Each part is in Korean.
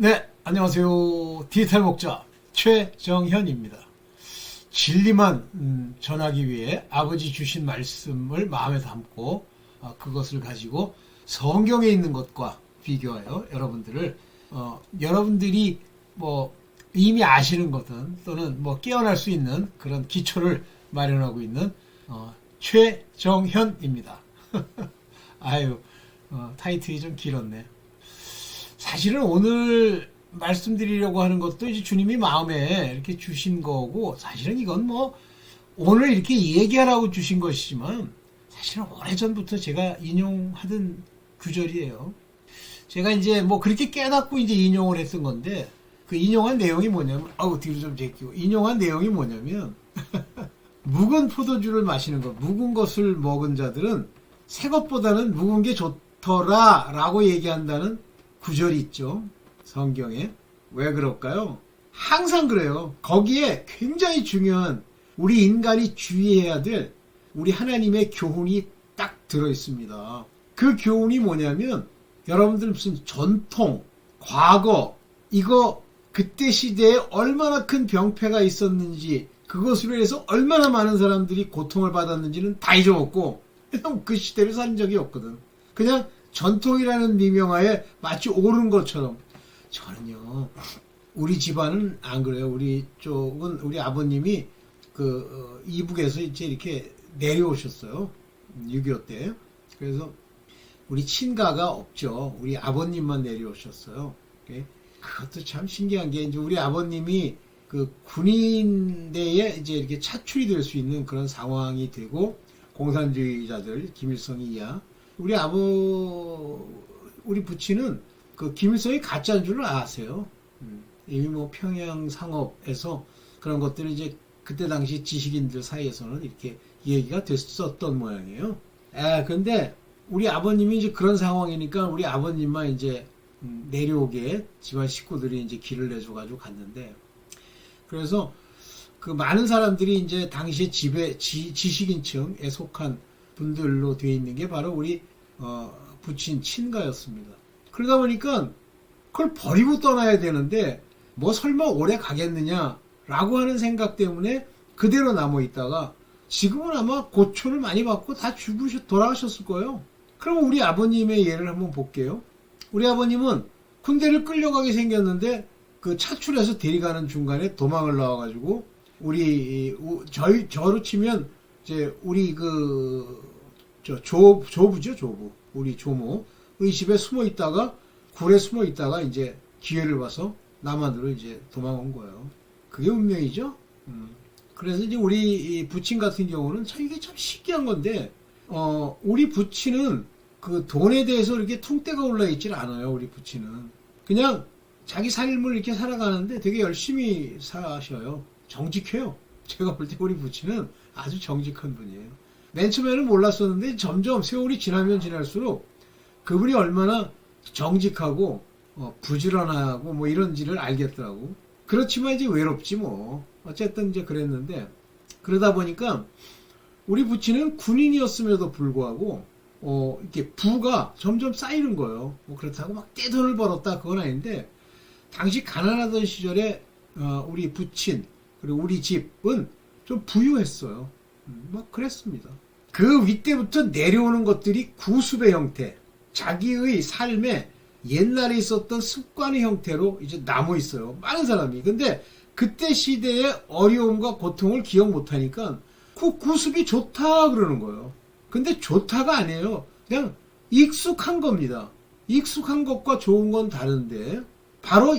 네, 안녕하세요. 디지털 목자 최정현입니다. 진리만 전하기 위해 아버지 주신 말씀을 마음에 담고 그것을 가지고 성경에 있는 것과 비교하여 여러분들이 뭐 이미 아시는 거든 또는 뭐 깨어날 수 있는 그런 기초를 마련하고 있는 최정현입니다. 아유, 타이틀이 좀 길었네. 사실은 오늘 말씀드리려고 하는 것도 이제 주님이 마음에 이렇게 주신 거고, 사실은 이건 뭐 오늘 이렇게 얘기하라고 주신 것이지만 사실은 오래전부터 제가 인용하던 구절이에요. 제가 이제 뭐 그렇게 깨닫고 이제 인용을 했던 건데, 그 인용한 내용이 뭐냐면, 뒤로 좀 제끼고, 인용한 내용이 뭐냐면 묵은 포도주를 마시는 것, 묵은 것을 먹은 자들은 새 것보다는 묵은 게 좋더라 라고 얘기한다는 구절이 있죠. 성경에. 왜 그럴까요? 항상 그래요. 거기에 굉장히 중요한 우리 인간이 주의해야 될 우리 하나님의 교훈이 딱 들어있습니다. 그 교훈이 뭐냐면, 여러분들 무슨 전통, 과거, 이거 그때 시대에 얼마나 큰 병폐가 있었는지, 그것으로 해서 얼마나 많은 사람들이 고통을 받았는지는 다 잊어먹고 그냥 그 시대를 산 적이 없거든. 그냥 전통이라는 미명하에 마치 옳은 것처럼. 저는요, 우리 집안은 안 그래요. 우리 쪽은 우리 아버님이 이북에서 이제 이렇게 내려오셨어요. 6.25 때. 그래서 우리 친가가 없죠. 우리 아버님만 내려오셨어요. 그것도 참 신기한 게, 이제 우리 아버님이 그 군인대에 이제 이렇게 차출이 될 수 있는 그런 상황이 되고, 공산주의자들, 김일성이 이야. 우리 부친은 그 김일성이 가짜인 줄 아세요. 이미 뭐 평양 상업에서 그런 것들이 이제 그때 당시 지식인들 사이에서는 이렇게 얘기가 됐었던 모양이에요. 근데 우리 아버님이 이제 그런 상황이니까 우리 아버님만 이제 내려오게 집안 식구들이 이제 길을 내줘가지고 갔는데, 그래서 그 많은 사람들이 이제 당시에 지식인층에 속한 분들로 되어 있는 게 바로 우리 부친 친가였습니다. 그러다 보니까 그걸 버리고 떠나야 되는데 뭐 설마 오래 가겠느냐라고 하는 생각 때문에 그대로 남아 있다가 지금은 아마 고초를 많이 받고 다 돌아가셨을 거예요. 그럼 우리 아버님의 예를 한번 볼게요. 우리 아버님은 군대를 끌려가게 생겼는데 그 차출해서 데려가는 중간에 도망을 나와가지고 저로 치면 이제 우리 조부죠, 조부. 우리 조모의 집에 숨어 있다가, 굴에 숨어 있다가 이제 기회를 봐서 남한으로 이제 도망온 거예요. 그게 운명이죠. 그래서 이제 우리 부친 같은 경우는 이게 참 신기한 건데, 우리 부친은 그 돈에 대해서 이렇게 퉁대가 올라 있질 않아요, 우리 부친은. 그냥 자기 삶을 이렇게 살아가는데 되게 열심히 사셔요. 정직해요. 제가 볼 때 우리 부친은 아주 정직한 분이에요. 맨 처음에는 몰랐었는데 점점 세월이 지나면 지날수록 그분이 얼마나 정직하고 부지런하고 뭐 이런지를 알겠더라고. 그렇지만 이제 외롭지 뭐. 어쨌든 이제 그랬는데, 그러다 보니까 우리 부친은 군인이었음에도 불구하고 이렇게 부가 점점 쌓이는 거예요. 뭐 그렇다고 막 떼돈을 벌었다 그건 아닌데, 당시 가난하던 시절에 우리 부친 그리고 우리 집은 좀 부유했어요. 막 그랬습니다. 그 윗대부터 내려오는 것들이 구습의 형태, 자기의 삶에 옛날에 있었던 습관의 형태로 이제 남아 있어요. 많은 사람이. 근데 그때 시대의 어려움과 고통을 기억 못하니까 그 구습이 좋다 그러는 거예요. 근데 좋다가 아니에요. 그냥 익숙한 겁니다. 익숙한 것과 좋은 건 다른데, 바로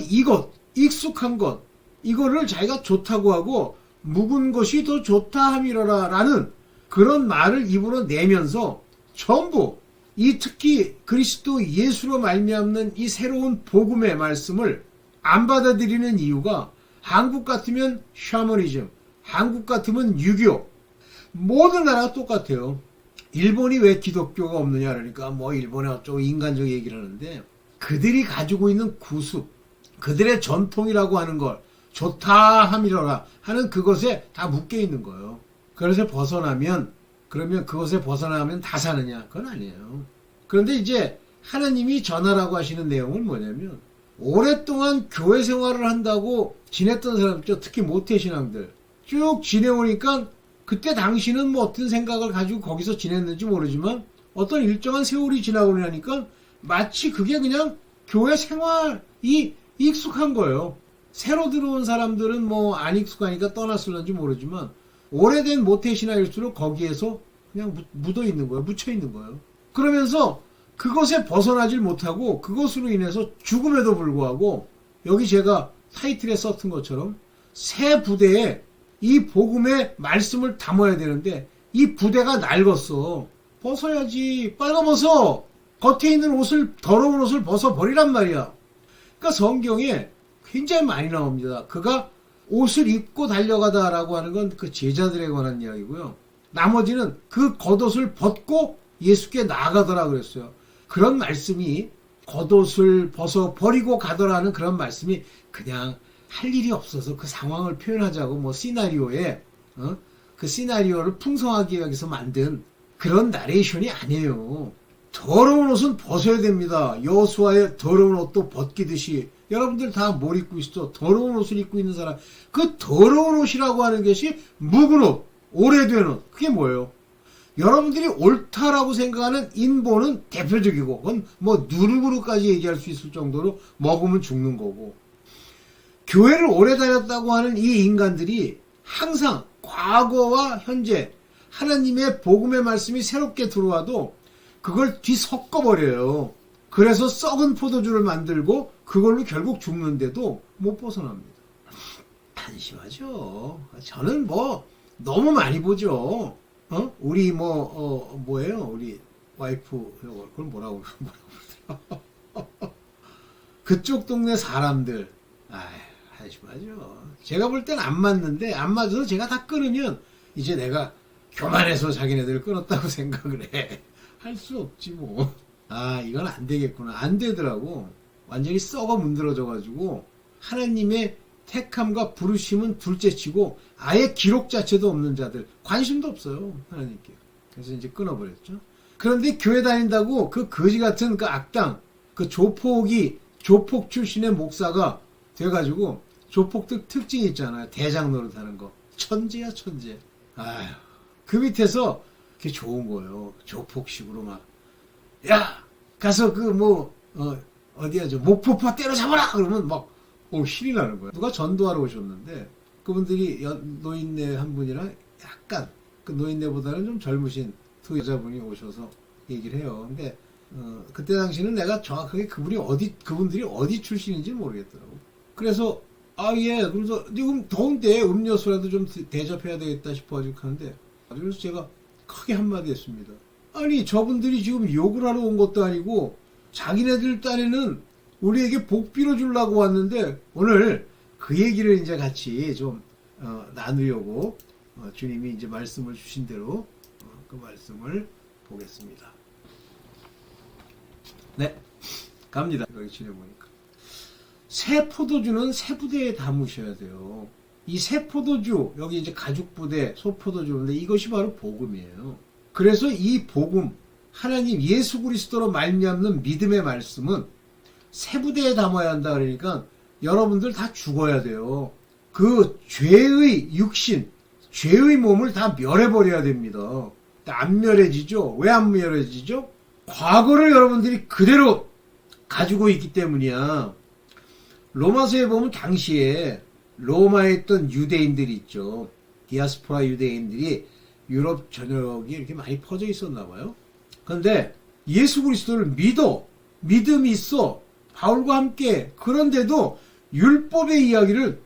익숙한 것, 이거를 자기가 좋다고 하고 묵은 것이 더 좋다 함이러라 라는 그런 말을 입으로 내면서 전부 특히 그리스도 예수로 말미암는 이 새로운 복음의 말씀을 안 받아들이는 이유가, 한국 같으면 샤머니즘, 한국 같으면 유교, 모든 나라가 똑같아요. 일본이 왜 기독교가 없느냐 그러니까 뭐 일본에 어쩌고 인간적 얘기를 하는데, 그들이 가지고 있는 구습, 그들의 전통이라고 하는 걸 좋다 함이러라 하는 그것에 다 묶여 있는 거예요. 그것에 벗어나면, 그러면 그것에 벗어나면 다 사느냐? 그건 아니에요. 그런데 이제 하나님이 전하라고 하시는 내용은 뭐냐면, 오랫동안 교회 생활을 한다고 지냈던 사람들, 특히 모태신앙들 쭉 지내오니까 그때 당시는 뭐 어떤 생각을 가지고 거기서 지냈는지 모르지만 어떤 일정한 세월이 지나고 나니까 마치 그게 그냥 교회 생활이 익숙한 거예요. 새로 들어온 사람들은 뭐 안 익숙하니까 떠났을런지 모르지만 오래된 모태신앙일수록 거기에서 그냥 묻어 있는 거예요. 묻혀 있는 거예요. 그러면서 그것에 벗어나질 못하고 그것으로 인해서 죽음에도 불구하고 여기 제가 타이틀에 썼던 것처럼 새 부대에 이 복음의 말씀을 담아야 되는데 이 부대가 낡았어. 벗어야지. 빨가벗어. 겉에 있는 옷을, 더러운 옷을 벗어버리란 말이야. 그러니까 성경에 굉장히 많이 나옵니다. 그가 옷을 입고 달려가다라고 하는 건 그 제자들에 관한 이야기고요. 나머지는 그 겉옷을 벗고 예수께 나아가더라 그랬어요. 그런 말씀이 겉옷을 벗어버리고 가더라는 그런 말씀이 그냥 할 일이 없어서 그 상황을 표현하자고 뭐 시나리오에 그 시나리오를 풍성하기 위해서 만든 그런 나레이션이 아니에요. 더러운 옷은 벗어야 됩니다. 여호수아의 더러운 옷도 벗기듯이 여러분들 다 뭘 입고 있어? 더러운 옷을 입고 있는 사람. 그 더러운 옷이라고 하는 것이 묵은 옷, 오래된 옷. 그게 뭐예요? 여러분들이 옳다라고 생각하는 인본은 대표적이고 그건 뭐 누룩으로까지 얘기할 수 있을 정도로 먹으면 죽는 거고 교회를 오래 다녔다고 하는 이 인간들이 항상 과거와 현재 하나님의 복음의 말씀이 새롭게 들어와도 그걸 뒤섞어버려요. 그래서 썩은 포도주를 만들고 그걸로 결국 죽는데도 못 벗어납니다. 한심하죠. 저는 뭐 너무 많이 보죠. 우리 뭐예요? 우리 와이프 그걸 뭐라고 그러더라. 그쪽 동네 사람들 한심하죠. 제가 볼 땐 안 맞는데 안 맞아서 제가 다 끊으면 이제 내가 교만해서 자기네들 끊었다고 생각을 해. 할 수 없지 뭐. 이건 안 되겠구나. 안 되더라고. 완전히 썩어 문드러져가지고 하나님의 택함과 부르심은 둘째치고 아예 기록 자체도 없는 자들 관심도 없어요 하나님께. 그래서 이제 끊어버렸죠. 그런데 교회 다닌다고 그 거지 같은 그 악당 그 조폭 출신의 목사가 돼가지고 조폭들 특징이 있잖아요. 대장 노릇하는 거. 천재야 천재. 그 밑에서 그게 좋은 거예요. 조폭식으로 막 야 가서 어디야 저 목포파 때려잡아라 그러면 막 신이 나는 거야. 누가 전도하러 오셨는데 그분들이 노인네 한 분이랑 약간 그 노인네보다는 좀 젊으신 두 여자분이 오셔서 얘기를 해요. 근데 그때 당시는 내가 정확하게 그분들이 어디 출신인지 모르겠더라고. 그래서 예 그래서 더운데 음료수라도 좀 대접해야 되겠다 싶어가지고 하는데 그래서 제가 크게 한마디 했습니다. 아니 저분들이 지금 욕을 하러 온 것도 아니고 자기네들 딴에는 우리에게 복 빌어주려고 왔는데 오늘 그 얘기를 이제 같이 좀 나누려고 주님이 이제 말씀을 주신 대로 그 말씀을 보겠습니다. 네, 갑니다. 여기 지내보니까 새 포도주는 새 부대에 담으셔야 돼요. 이 새 포도주 여기 이제 가죽 부대 소포도주인데 이것이 바로 복음이에요. 그래서 이 복음 하나님 예수 그리스도로 말미암는 믿음의 말씀은 새 부대에 담아야 한다 그러니까 여러분들 다 죽어야 돼요. 그 죄의 육신, 죄의 몸을 다 멸해버려야 됩니다. 안 멸해지죠? 왜 안 멸해지죠? 과거를 여러분들이 그대로 가지고 있기 때문이야. 로마서에 보면 당시에 로마에 있던 유대인들이 있죠. 디아스포라 유대인들이 유럽 전역에 이렇게 많이 퍼져 있었나 봐요. 그런데 예수 그리스도를 믿음이 있어. 바울과 함께. 그런데도 율법의 이야기를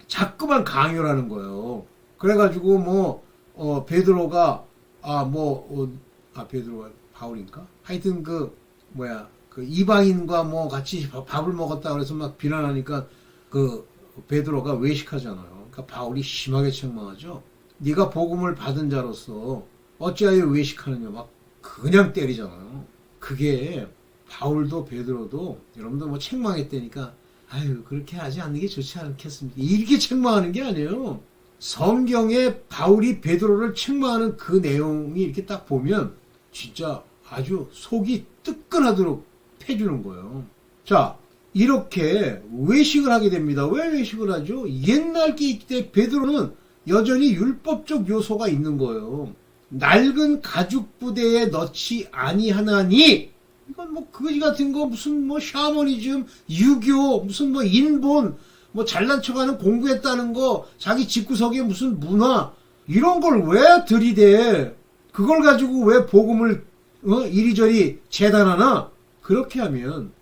자꾸만 강요하는 거예요. 그래가지고 베드로가 베드로가 바울인가? 하여튼 그 이방인과 같이 밥을 먹었다 그래서 막 비난하니까 그 베드로가 외식하잖아요. 그러니까 바울이 심하게 책망하죠. 네가 복음을 받은 자로서 어찌하여 외식하느냐 막 그냥 때리잖아요. 그게 바울도 베드로도 여러분들 책망했다니까 그렇게 하지 않는 게 좋지 않겠습니까? 이렇게 책망하는 게 아니에요. 성경에 바울이 베드로를 책망하는 그 내용이 이렇게 딱 보면 진짜 아주 속이 뜨끈하도록 패주는 거예요. 자, 이렇게 외식을 하게 됩니다. 왜 외식을 하죠? 옛날 게 있기 때문에 베드로는 여전히 율법적 요소가 있는 거예요. 낡은 가죽 부대에 넣지 아니하나니, 이건 뭐 거지 같은 거 무슨 뭐 샤머니즘, 유교, 무슨 뭐 인본, 뭐 잘난 척하는 공부했다는 거, 자기 집구석에 무슨 문화, 이런 걸 왜 들이대? 그걸 가지고 왜 복음을 이리저리 재단하나? 그렇게 하면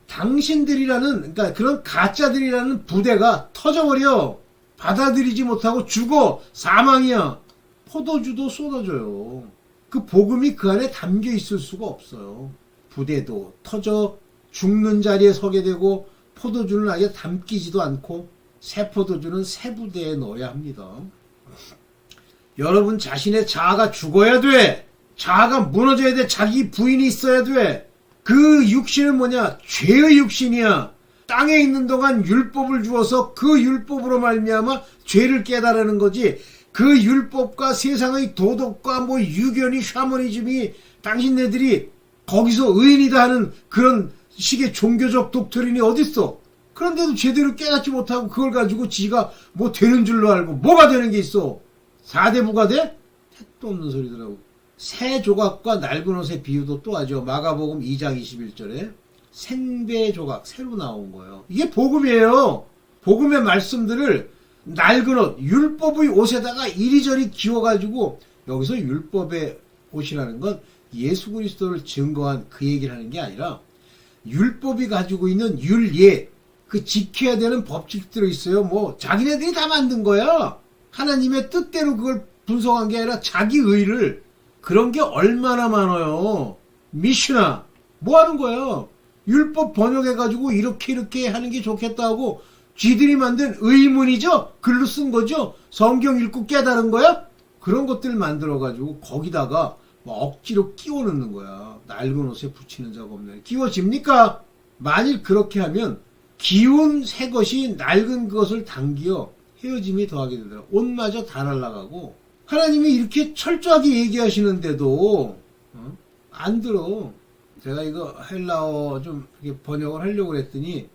당신들이라는, 그러니까 그런 가짜들이라는 부대가 터져버려. 받아들이지 못하고 죽어. 사망이야. 포도주도 쏟아져요. 그 복음이 그 안에 담겨 있을 수가 없어요. 부대도 터져 죽는 자리에 서게 되고, 포도주는 아예 담기지도 않고, 새 포도주는 새 부대에 넣어야 합니다. 여러분 자신의 자아가 죽어야 돼. 자아가 무너져야 돼. 자기 부인이 있어야 돼. 그 육신은 뭐냐? 죄의 육신이야. 땅에 있는 동안 율법을 주어서 그 율법으로 말미암아 죄를 깨달으는 거지. 그 율법과 세상의 도덕과 뭐 유견이 샤머니즘이 당신네들이 거기서 의인이다 하는 그런 식의 종교적 독트린이 어딨어? 그런데도 제대로 깨닫지 못하고 그걸 가지고 지가 뭐 되는 줄로 알고 뭐가 되는 게 있어? 4대부가 돼? 택도 없는 소리더라고. 새 조각과 낡은 옷의 비유도 또 하죠. 마가복음 2장 21절에 생배 조각 새로 나온 거예요. 이게 복음이에요. 복음의 말씀들을 낡은 옷, 율법의 옷에다가 이리저리 기워가지고, 여기서 율법의 옷이라는 건 예수 그리스도를 증거한 그 얘기를 하는 게 아니라 율법이 가지고 있는 율예, 그 지켜야 되는 법칙들이 있어요. 뭐 자기네들이 다 만든 거야. 하나님의 뜻대로 그걸 분석한 게 아니라 자기 의를. 그런 게 얼마나 많아요. 미슈나 뭐 하는 거야? 율법 번역해가지고 이렇게 하는 게 좋겠다고 쥐들이 만든 의문이죠? 글로 쓴 거죠? 성경 읽고 깨달은 거야? 그런 것들 만들어가지고 거기다가 뭐 억지로 끼워 넣는 거야. 낡은 옷에 붙이는 자가 없네. 끼워집니까? 만일 그렇게 하면 기운 새 것이 낡은 것을 당기어 헤어짐이 더하게 되더라. 옷마저 다 날아가고, 하나님이 이렇게 철저하게 얘기하시는데도 안 들어. 제가 이거 헬라어 좀 번역을 하려고 했더니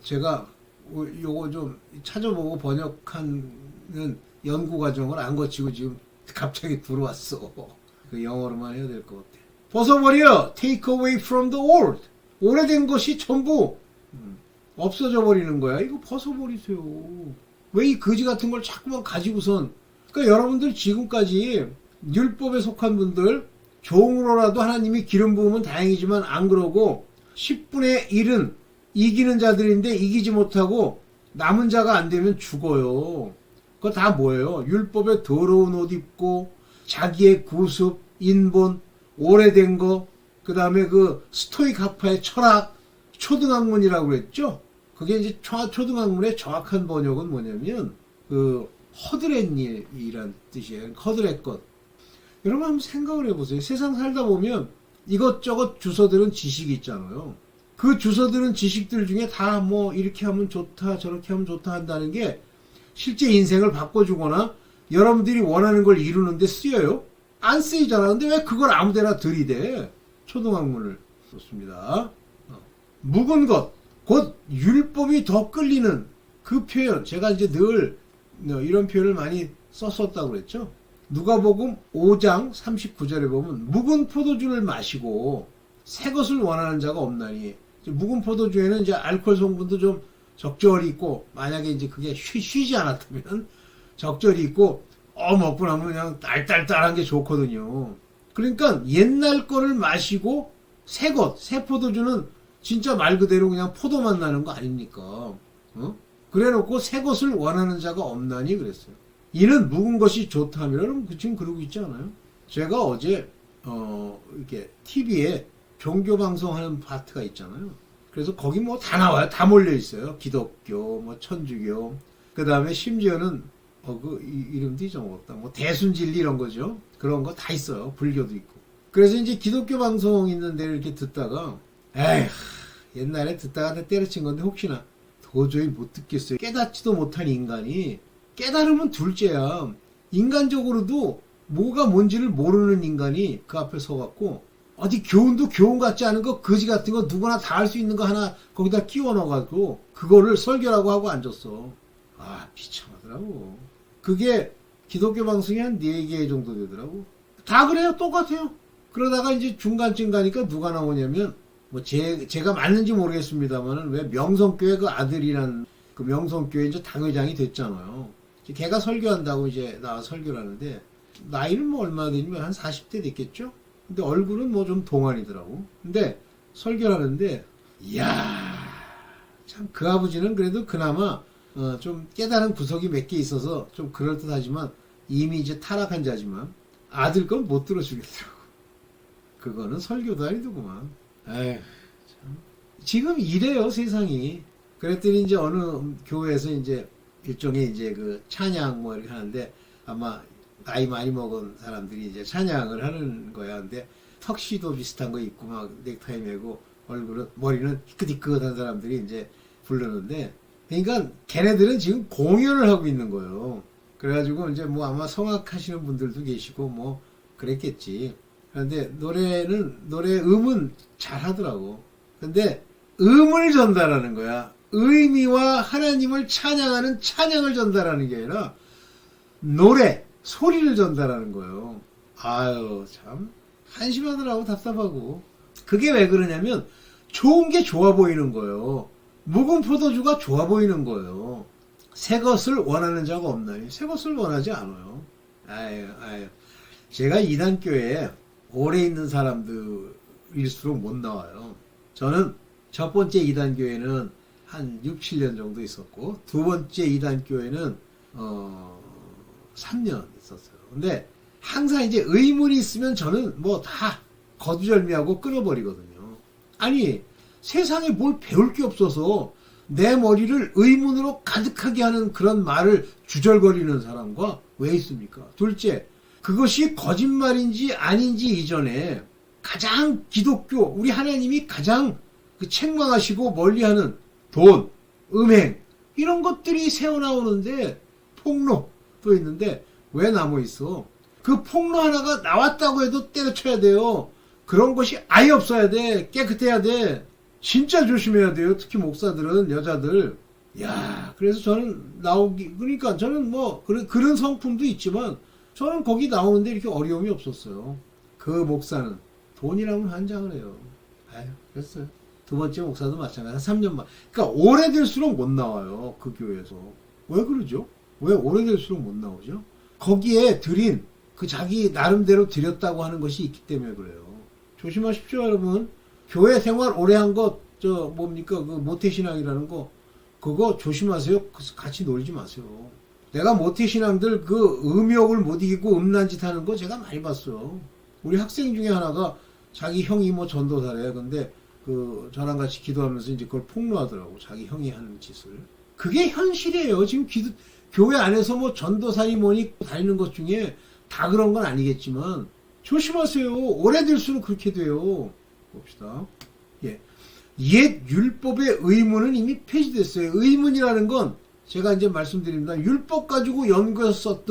제가 요거 좀 찾아보고 번역하는 연구 과정을 안 거치고 지금 갑자기 들어왔어. 그 영어로만 해야 될 것 같아. 벗어버려. Take away from the old. 오래된 것이 전부 없어져 버리는 거야. 이거 벗어버리세요. 왜 이 거지 같은 걸 자꾸만 가지고선. 그러니까 여러분들 지금까지 율법에 속한 분들 종으로라도 하나님이 기름 부으면 다행이지만 안 그러고 10분의 1은 이기는 자들인데 이기지 못하고 남은 자가 안 되면 죽어요. 그거 다 뭐예요? 율법에 더러운 옷 입고 자기의 구습, 인본, 오래된 거, 그 다음에 그 스토익 학파의 철학, 초등학문이라고 그랬죠? 그게 이제 초등학문의 정확한 번역은 뭐냐면 그 허드렛 일이란 뜻이에요. 허드렛 것. 여러분 한번 생각을 해보세요. 세상 살다 보면 이것저것 주워들은 지식이 있잖아요. 그 주워들은 지식들 중에 다 뭐 이렇게 하면 좋다 저렇게 하면 좋다 한다는 게 실제 인생을 바꿔주거나 여러분들이 원하는 걸 이루는데 쓰여요? 안 쓰이잖아. 근데 왜 그걸 아무데나 들이대? 초등학문을 썼습니다. 묵은 것, 곧 율법이 더 끌리는 그 표현. 제가 이제 늘 이런 표현을 많이 썼었다고 그랬죠. 누가복음 5장 39절에 보면 묵은 포도주를 마시고 새 것을 원하는 자가 없나니. 묵은 포도주에는 이제 알코올 성분도 좀 적절히 있고, 만약에 이제 그게 쉬지 않았다면 적절히 있고, 먹고 나면 그냥 딸딸딸한 게 좋거든요. 그러니까 옛날 거를 마시고 새 것, 새 포도주는 진짜 말 그대로 그냥 포도맛 나는 거 아닙니까? 그래 놓고 새 것을 원하는 자가 없나니 그랬어요. 이는 묵은 것이 좋다면 지금 그러고 있지 않아요? 제가 어제 이렇게 TV에 종교 방송하는 파트가 있잖아요. 그래서 거기 뭐 다 나와요. 다 몰려 있어요. 기독교, 뭐 천주교, 그 다음에 심지어는 그 이름도 잊어먹었다. 뭐 대순진리 이런 거죠. 그런 거 다 있어요. 불교도 있고. 그래서 이제 기독교 방송 있는 데를 이렇게 듣다가 에휴, 옛날에 듣다가 때려친 건데 혹시나 도저히 못 듣겠어요. 깨닫지도 못한 인간이, 깨달으면 둘째야. 인간적으로도 뭐가 뭔지를 모르는 인간이 그 앞에 서갖고 어디 교훈도 교훈 같지 않은 거, 거지 같은 거 누구나 다 할 수 있는 거 하나 거기다 끼워 넣어가지고 그거를 설교라고 하고 앉았어. 아, 비참하더라고. 그게 기독교 방송이 한 4개 정도 되더라고. 다 그래요. 똑같아요. 그러다가 이제 중간쯤 가니까 누가 나오냐면, 뭐 제가 맞는지 모르겠습니다만은 왜 명성교회 그 아들이란 그 명성교회 이제 당회장이 됐잖아요. 걔가 설교한다고 이제 나와 설교를 하는데, 나이는 뭐 얼마 되냐면 한 40대 됐겠죠? 근데 얼굴은 뭐 좀 동안이더라고. 근데 설교를 하는데, 이야, 참 그 아버지는 그래도 그나마 좀 깨달은 구석이 몇 개 있어서 좀 그럴듯하지만 이미 이제 타락한 자지만 아들 건 못 들어주겠더라고. 그거는 설교도 아니더구만. 에휴, 참. 지금 이래요, 세상이. 그랬더니 이제 어느 교회에서 이제 일종의 이제 그 찬양 뭐 이렇게 하는데 아마 나이 많이 먹은 사람들이 이제 찬양을 하는 거야. 근데 턱시도 비슷한 거 입고 막 넥타이 메고 얼굴은, 머리는 희끗희끗한 사람들이 이제 부르는데, 그러니까 걔네들은 지금 공연을 하고 있는 거예요. 그래가지고 이제 뭐 아마 성악하시는 분들도 계시고 뭐 그랬겠지. 그런데 노래 음은 잘 하더라고. 근데 음을 전달하는 거야. 의미와 하나님을 찬양하는 찬양을 전달하는 게 아니라 노래, 소리를 전달하는 거예요. 아유, 참 한심하더라고. 답답하고. 그게 왜 그러냐면 좋은 게 좋아 보이는 거예요. 묵은 포도주가 좋아 보이는 거예요. 새 것을 원하는 자가 없나요? 새 것을 원하지 않아요. 아유. 제가 이단교회에 오래 있는 사람들일수록 못 나와요. 저는 첫 번째 이단교회는 한 6, 7년 정도 있었고, 두 번째 이단교회는 3년 있었어요. 근데 항상 이제 의문이 있으면 저는 뭐 다 거두절미하고 끊어버리거든요. 아니, 세상에 뭘 배울 게 없어서 내 머리를 의문으로 가득하게 하는 그런 말을 주절거리는 사람과 왜 있습니까? 둘째, 그것이 거짓말인지 아닌지 이전에 가장 기독교, 우리 하나님이 가장 그 책망하시고 멀리하는 돈, 음행, 이런 것들이 새어나오는데 폭로도 있는데 왜 남아있어? 그 폭로 하나가 나왔다고 해도 때려쳐야 돼요. 그런 것이 아예 없어야 돼. 깨끗해야 돼. 진짜 조심해야 돼요. 특히 목사들은, 여자들. 야, 그래서 저는 그러니까 저는 뭐 그런 성품도 있지만 저는 거기 나오는데 이렇게 어려움이 없었어요. 그 목사는 돈이라면 환장을 해요. 아유, 그랬어요. 두 번째 목사도 마찬가지. 3년만. 그러니까 오래될수록 못 나와요. 그 교회에서. 왜 그러죠? 왜 오래될수록 못 나오죠? 거기에 드린 그 자기 나름대로 드렸다고 하는 것이 있기 때문에 그래요. 조심하십시오, 여러분. 교회 생활 오래 한 거, 뭡니까? 그 모태신앙이라는 거, 그거 조심하세요. 같이 놀지 마세요. 내가 모태신앙들 그 음욕을 못 이기고 음란짓 하는 거 제가 많이 봤어요. 우리 학생 중에 하나가 자기 형이 뭐 전도사래. 근데 그 저랑 같이 기도하면서 이제 그걸 폭로하더라고. 자기 형이 하는 짓을. 그게 현실이에요. 지금 교회 안에서 뭐 전도사니 뭐니 다니는 것 중에 다 그런 건 아니겠지만 조심하세요. 오래될수록 그렇게 돼요. 봅시다. 예. 옛 율법의 의문은 이미 폐지됐어요. 의문이라는 건 제가 이제 말씀드립니다. 율법 가지고 연구해서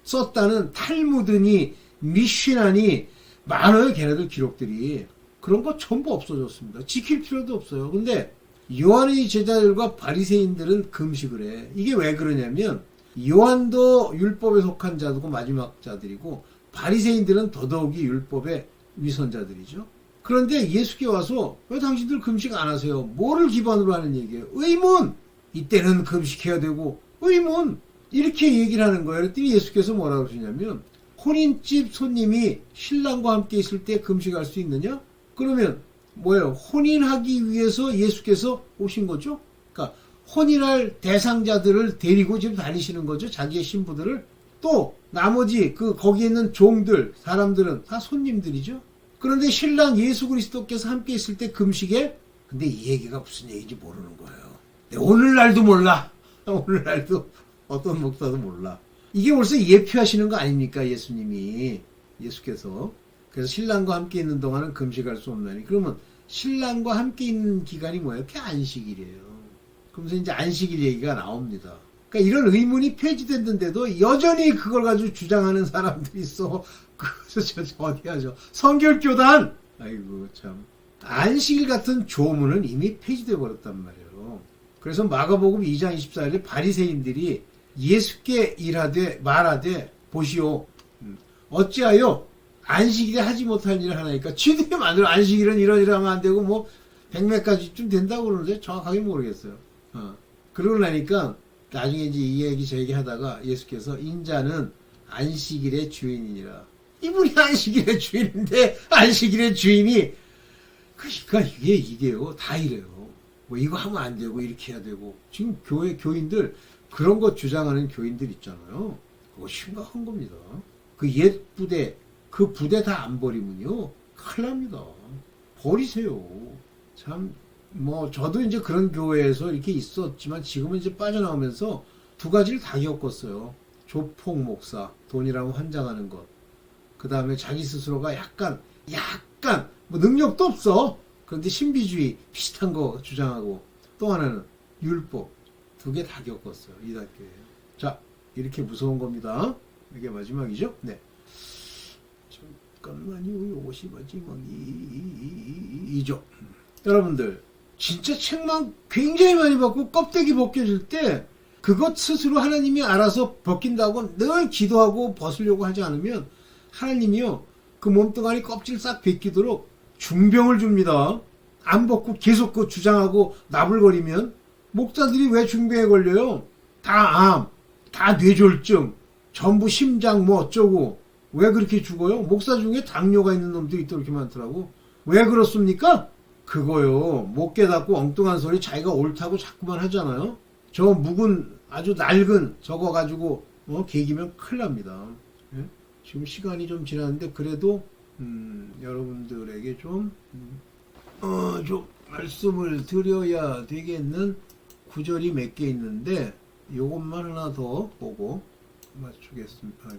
썼다는 탈무드니 미시나니 많아요. 걔네들 기록들이. 그런 거 전부 없어졌습니다. 지킬 필요도 없어요. 근데 요한의 제자들과 바리새인들은 금식을 해. 이게 왜 그러냐면 요한도 율법에 속한 자들고 마지막 자들이고 바리새인들은 더더욱이 율법의 위선자들이죠. 그런데 예수께 와서 왜 당신들 금식 안 하세요? 뭐를 기반으로 하는 얘기예요? 의문! 이때는 금식해야 되고 의문! 이렇게 얘기를 하는 거예요. 그랬더니 예수께서 뭐라고 하시냐면 혼인집 손님이 신랑과 함께 있을 때 금식할 수 있느냐? 그러면 뭐예요? 혼인하기 위해서 예수께서 오신 거죠? 그러니까 혼인할 대상자들을 데리고 지금 다니시는 거죠. 자기의 신부들을. 또 나머지 거기에 있는 종들, 사람들은 다 손님들이죠. 그런데 신랑 예수 그리스도께서 함께 있을 때 금식에, 근데 이 얘기가 무슨 얘기인지 모르는 거예요. 네, 오늘날도 몰라. 오늘날도 어떤 목사도 몰라. 이게 벌써 예표하시는 거 아닙니까? 예수께서. 그래서 신랑과 함께 있는 동안은 금식할 수 없나니. 그러면 신랑과 함께 있는 기간이 뭐예요? 그게 안식일이에요. 그러면서 이제 안식일 얘기가 나옵니다. 그러니까 이런 의문이 폐지됐는데도 여전히 그걸 가지고 주장하는 사람들이 있어. 그래서 어디 하죠? 성결교단! 아이고 참. 안식일 같은 조문은 이미 폐지되어 버렸단 말이에요. 그래서 마가복음 2장 24절에 바리새인들이 예수께 말하되 보시오. 어찌하여 안식일에 하지 못할 일을 하나니까 지들이 만들어 안식일은 이러하면 안 되고 뭐 100몇가지쯤 된다고 그러는데 정확하게 모르겠어요. 그러고 나니까 나중에 이제 이 얘기 저 얘기 하다가 예수께서 인자는 안식일의 주인이니라. 이분이 안식일의 주인인데 안식일의 주인이 그러니까 이게요 다 이래요. 뭐 이거 하면 안 되고 이렇게 해야 되고 지금 교인들 그런 거 주장하는 교인들 있잖아요. 그거 심각한 겁니다. 그 옛 부대 그 부대 다 안 버리면요 큰일 납니다. 버리세요. 참 뭐 저도 이제 그런 교회에서 이렇게 있었지만 지금은 이제 빠져나오면서 두 가지를 다 겪었어요. 조폭 목사 돈이라고 환장하는 것. 그 다음에 자기 스스로가 약간 뭐 능력도 없어. 그런데 신비주의 비슷한 거 주장하고 또 하나는 율법. 두 개 다 겪었어요. 이단교회에. 자, 이렇게 무서운 겁니다. 이게 마지막이죠? 네. 잠깐만요. 요것이 마지막이죠. 여러분들 진짜 책만 굉장히 많이 받고 껍데기 벗겨질 때 그것 스스로 하나님이 알아서 벗긴다고 늘 기도하고 벗으려고 하지 않으면 하나님이요 그 몸뚱아리 껍질 싹 벗기도록 중병을 줍니다. 안 벗고 계속 그 주장하고 나불거리면 목사들이 왜 중병에 걸려요? 다 암, 다 뇌졸중, 전부 심장 뭐 어쩌고 왜 그렇게 죽어요? 목사 중에 당뇨가 있는 놈들이 또 이렇게 많더라고. 왜 그렇습니까? 그거요 못 깨닫고 엉뚱한 소리 자기가 옳다고 자꾸만 하잖아요. 저 묵은 아주 낡은 저거 가지고 개기면 큰일 납니다. 예? 지금 시간이 좀 지났는데 그래도 여러분들에게 좀 말씀을 드려야 되겠는 구절이 몇 개 있는데 요것만 하나 더 보고 맞추겠습니다.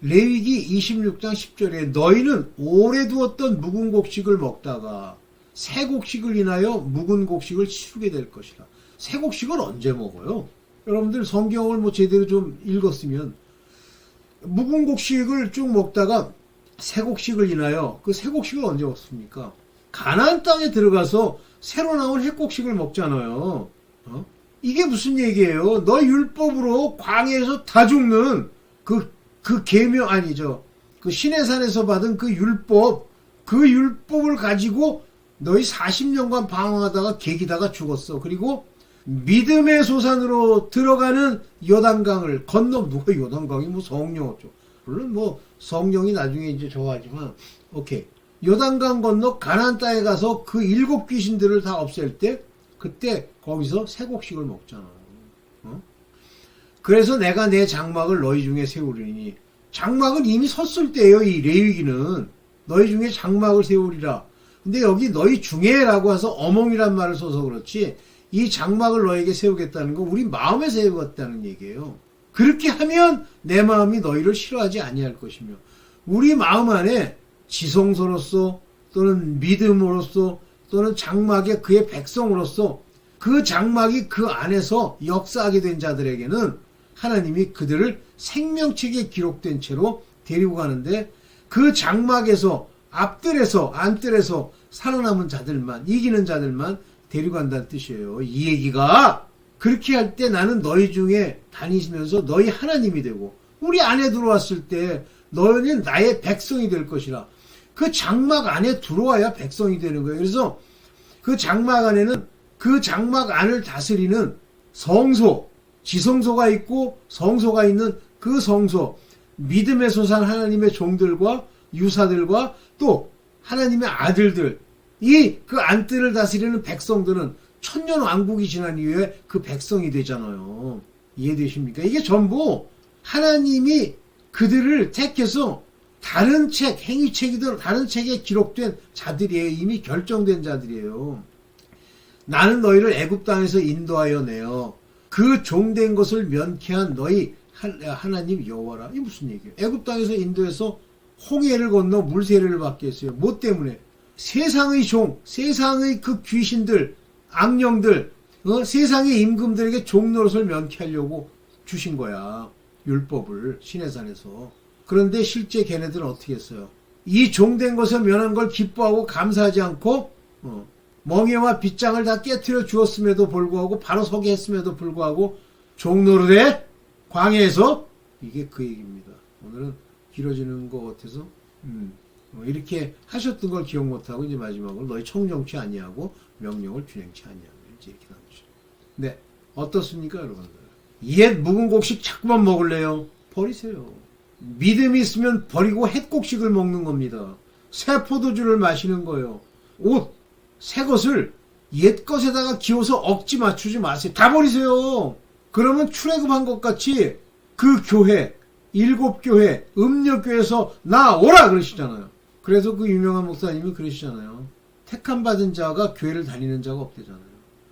레위기 26장 10절에 너희는 오래 두었던 묵은 곡식을 먹다가 새 곡식을 인하여 묵은 곡식을 치우게 될 것이라. 새 곡식을 언제 먹어요? 여러분들 성경을 뭐 제대로 좀 읽었으면 묵은 곡식을 쭉 먹다가 새 곡식을 인하여 그 새 곡식을 언제 먹습니까? 가나안 땅에 들어가서 새로 나온 새 곡식을 먹잖아요. 이게 무슨 얘기예요? 너 율법으로 광야에서 다 죽는 그 계명 아니죠. 그 시내산에서 받은 그 율법을 가지고 너희 40년간 방황하다가 개기다가 죽었어. 그리고 믿음의 소산으로 들어가는 요단강을 건너 누가 요단강이 뭐 성령어죠. 물론 뭐 성령이 나중에 이제 저거 하지만 오케이. 요단강 건너 가나안 땅에 가서 그 7 귀신들을 다 없앨 때 그때 거기서 새 곡식을 먹잖아. 그래서 내가 내 장막을 너희 중에 세우리니 장막은 이미 섰을 때예요. 이 레위기는 너희 중에 장막을 세우리라. 근데 여기 너희 중에라고 해서 어몽이란 말을 써서 그렇지 이 장막을 너에게 세우겠다는 건 우리 마음에 세우겠다는 얘기예요. 그렇게 하면 내 마음이 너희를 싫어하지 아니할 것이며 우리 마음 안에 지성소로서 또는 믿음으로서 또는 장막의 그의 백성으로서 그 장막이 그 안에서 역사하게 된 자들에게는 하나님이 그들을 생명책에 기록된 채로 데리고 가는데 그 장막에서 앞뜰에서 안뜰에서 살아남은 자들만 이기는 자들만 데리고 간다는 뜻이에요. 이 얘기가 그렇게 할 때 나는 너희 중에 다니시면서 너희 하나님이 되고 우리 안에 들어왔을 때 너희는 나의 백성이 될 것이라. 그 장막 안에 들어와야 백성이 되는 거예요. 그래서 그 장막 안에는 그 장막 안을 다스리는 성소 지성소가 있고 성소가 있는 그 성소 믿음의 소산 하나님의 종들과 유사들과 또 하나님의 아들들 이 그 안뜰을 다스리는 백성들은 천년 왕국이 지난 이후에 그 백성이 되잖아요. 이해되십니까? 이게 전부 하나님이 그들을 택해서 다른 책 행위책이든 다른 책에 기록된 자들이에요. 이미 결정된 자들이에요. 나는 너희를 애굽 땅에서 인도하여 내어 그 종된 것을 면케한 너희 하나님 여호와라. 이게 무슨 얘기예요? 애굽 땅에서 인도해서 홍해를 건너 물세례를 받게 했어요. 뭐 때문에? 세상의 종, 세상의 그 귀신들, 악령들, 세상의 임금들에게 종 노릇을 면케하려고 주신 거야. 율법을 시내산에서. 그런데 실제 걔네들은 어떻게 했어요? 이 종된 것에 면한 걸 기뻐하고 감사하지 않고 멍에와 빗장을 다 깨트려 주었음에도 불구하고 바로 서게 했음에도 불구하고 종노릇에 광야에서 이게 그 얘기입니다. 오늘은 길어지는 것 같아서 이렇게 하셨던 걸 기억 못하고 이제 마지막으로 너희 청정치 아니하고 명령을 준행치 아니하고 이제 이렇게 나오죠. 네, 어떻습니까 여러분들? 옛 묵은 곡식 자꾸만 먹을래요? 버리세요. 믿음이 있으면 버리고 햇 곡식을 먹는 겁니다. 새 포도주를 마시는 거예요. 옷, 새 것을 옛 것에다가 기워서 억지 맞추지 마세요. 다 버리세요. 그러면 출애굽한 것 같이 그 교회, 7교회, 음력교회에서 나오라 그러시잖아요. 그래서 그 유명한 목사님이 그러시잖아요. 택함 받은 자가 교회를 다니는 자가 없대잖아요.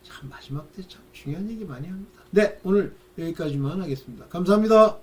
참 마지막 때 참 중요한 얘기 많이 합니다. 네, 오늘 여기까지만 하겠습니다. 감사합니다.